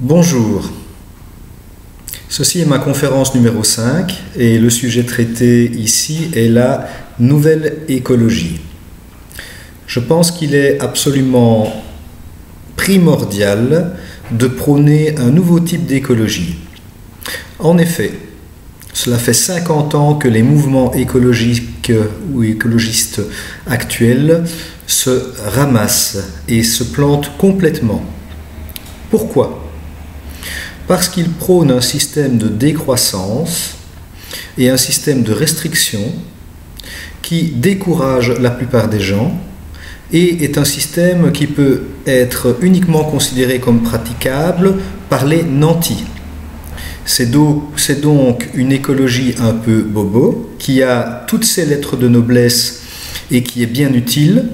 Bonjour, ceci est ma conférence numéro 5 et le sujet traité ici est la nouvelle écologie. Je pense qu'il est absolument primordial de prôner un nouveau type d'écologie. En effet, cela fait 50 ans que les mouvements écologiques ou écologistes actuels se ramassent et se plantent complètement. Pourquoi ? Parce qu'ils prônent un système de décroissance et un système de restriction qui décourage la plupart des gens et est un système qui peut être uniquement considéré comme praticable par les nantis. C'est donc une écologie un peu bobo qui a toutes ses lettres de noblesse et qui est bien utile.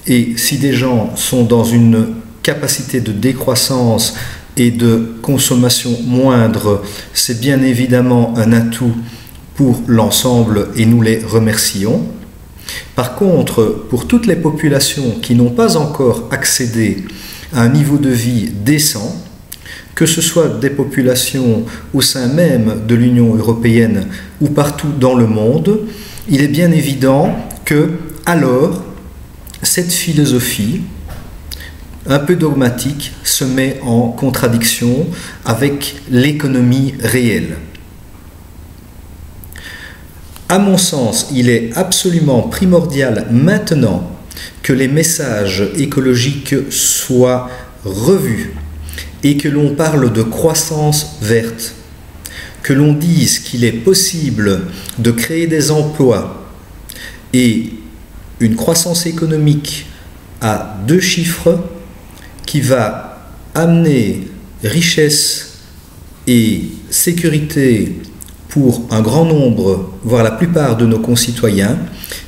Et si des gens sont dans une capacité de décroissance et de consommation moindre, c'est bien évidemment un atout pour l'ensemble et nous les remercions. Par contre, pour toutes les populations qui n'ont pas encore accédé à un niveau de vie décent, que ce soit des populations au sein même de l'Union européenne ou partout dans le monde, il est bien évident que, alors, cette philosophie un peu dogmatique se met en contradiction avec l'économie réelle. À mon sens, il est absolument primordial maintenant que les messages écologiques soient revus et que l'on parle de croissance verte, que l'on dise qu'il est possible de créer des emplois et une croissance économique à 2 chiffres qui va amener richesse et sécurité pour un grand nombre, voire la plupart de nos concitoyens,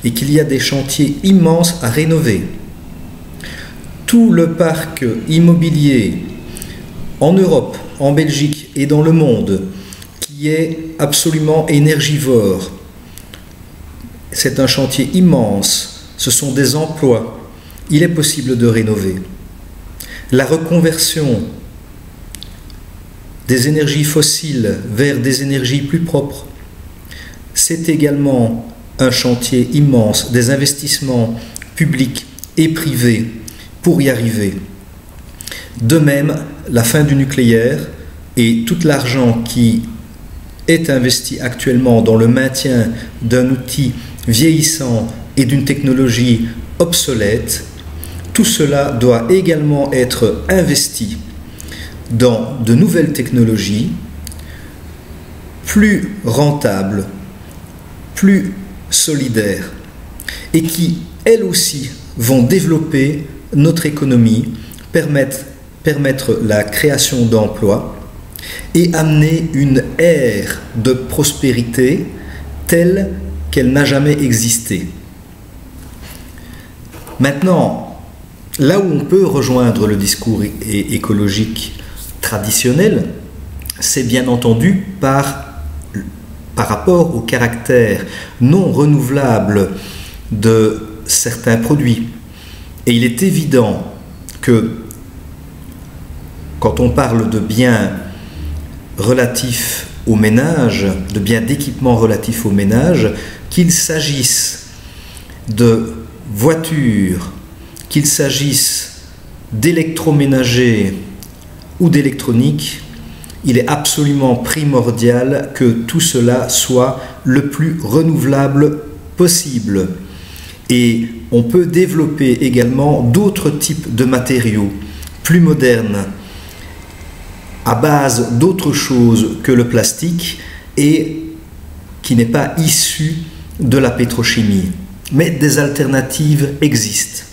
et qu'il y a des chantiers immenses à rénover. Tout le parc immobilier en Europe, en Belgique et dans le monde, qui est absolument énergivore, c'est un chantier immense, ce sont des emplois, il est possible de rénover. La reconversion des énergies fossiles vers des énergies plus propres, c'est également un chantier immense, des investissements publics et privés pour y arriver. De même, la fin du nucléaire et tout l'argent qui est investi actuellement dans le maintien d'un outil vieillissant et d'une technologie obsolète, tout cela doit également être investi dans de nouvelles technologies plus rentables, plus solidaires et qui, elles aussi, vont développer notre économie, permettre la création d'emplois et amener une ère de prospérité telle qu'elle n'a jamais existé. Maintenant, là où on peut rejoindre le discours écologique traditionnel, c'est bien entendu par rapport au caractère non renouvelable de certains produits. Et il est évident que quand on parle de biens relatifs au ménage, de biens d'équipement relatifs au ménage, qu'il s'agisse de voitures, qu'il s'agisse d'électroménager ou d'électronique, il est absolument primordial que tout cela soit le plus renouvelable possible. Et on peut développer également d'autres types de matériaux plus modernes, à base d'autre chose que le plastique et qui n'est pas issu de la pétrochimie. Mais des alternatives existent.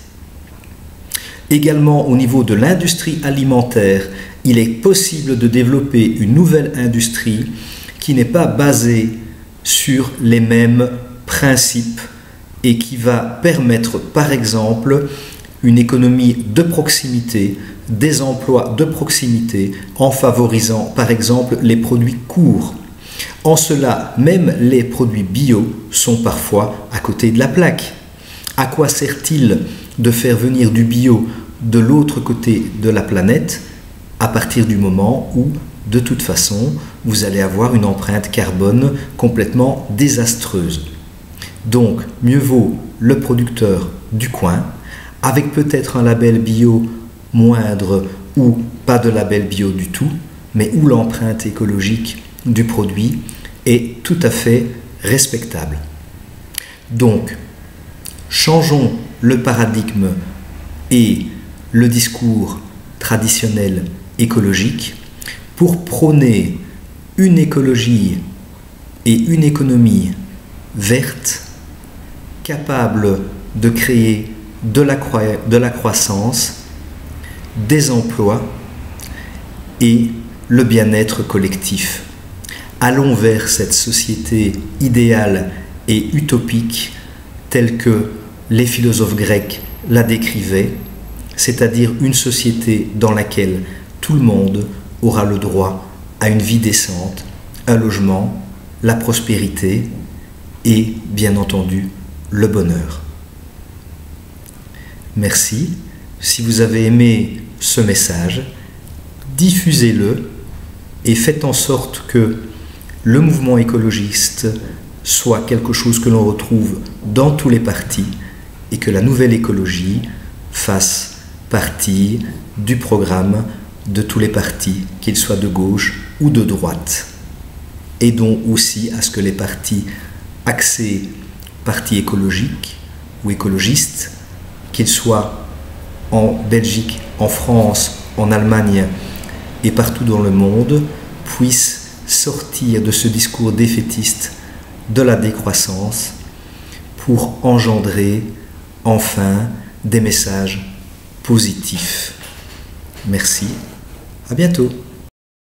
Également au niveau de l'industrie alimentaire, il est possible de développer une nouvelle industrie qui n'est pas basée sur les mêmes principes et qui va permettre par exemple une économie de proximité, des emplois de proximité en favorisant par exemple les produits courts. En cela, même les produits bio sont parfois à côté de la plaque. À quoi sert-il de faire venir du bio de l'autre côté de la planète à partir du moment où, de toute façon, vous allez avoir une empreinte carbone complètement désastreuse. Donc, mieux vaut le producteur du coin, avec peut-être un label bio moindre ou pas de label bio du tout, mais où l'empreinte écologique du produit est tout à fait respectable. Donc, changeons le paradigme et le discours traditionnel écologique pour prôner une écologie et une économie verte, capable de créer de la croissance, des emplois et le bien-être collectif. Allons vers cette société idéale et utopique telle que les philosophes grecs la décrivaient, c'est-à-dire une société dans laquelle tout le monde aura le droit à une vie décente, un logement, la prospérité et, bien entendu, le bonheur. Merci. Si vous avez aimé ce message, diffusez-le et faites en sorte que le mouvement écologiste soit quelque chose que l'on retrouve dans tous les partis et que la nouvelle écologie fasse partie du programme de tous les partis, qu'ils soient de gauche ou de droite. Aidons aussi à ce que les partis axés partis écologiques ou écologistes, qu'ils soient en Belgique, en France, en Allemagne et partout dans le monde, puissent sortir de ce discours défaitiste de la décroissance pour engendrer enfin des messages positifs. Merci, à bientôt.